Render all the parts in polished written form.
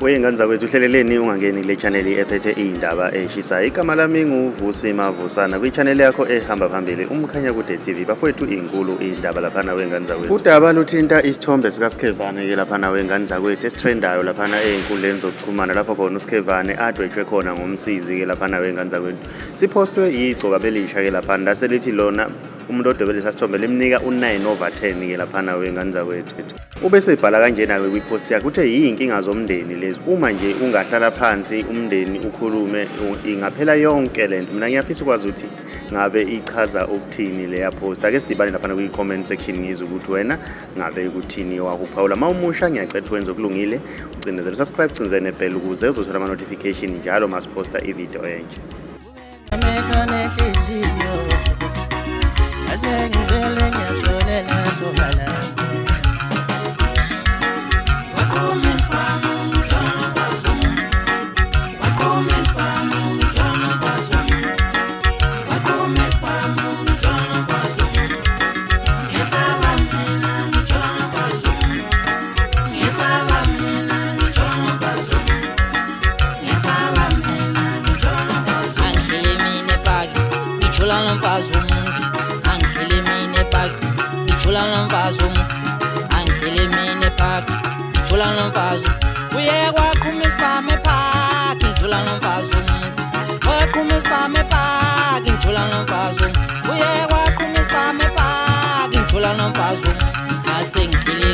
Wey'ngane zakwethu uhleleleni ungangeni kule channel ephethe iy'ndaba ey'shisayo. Igama lami nguVusi Mavusana kwi-channel yakho ehamba phambili uMkhanyakude TV. Bafowethu iy'nkulu iy'ndaba laphana wey'ngane zakwethu. Udaba luthinta isithombe sikaSkhevane-ke laphana wey'ngane zakwethu esitrendayo laphana ey'nkundleni zokuxhumana lapho khona uSkhevane adwetshwe khona ngomsizi-ke laphana wey'ngane zakwethu. Siphostwe igcoka belisha-ke laphana laselithi lona umuntu odwebele lesa sithombe limnika u9/10-ke laphana wey'ngane zakwethu. Ubese ibhala kanjena-ke kwi-post yakhe uthe yiy'nkinga zomndeni lezi, uma nje ungahlala phansi umndeni ukhulume ingaphela yonke lento. Mina ngiyafisa ukwazi ukuthi ngabe ichaza ukuthini leya post. Ake sidibane laphana kwi-comment section ngizwe ukuthi wena ngabe ukuthini wakuphawula. Uma umusha ngiyacela wenze okulungile, ucindezele subscribe, cinzele nebell ukuze uzothola ama-notification njalo masiposta ivideo entsha. Asengihile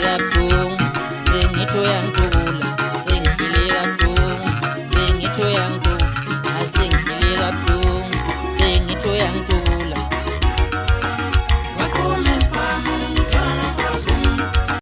kabuhlungu, ngithoya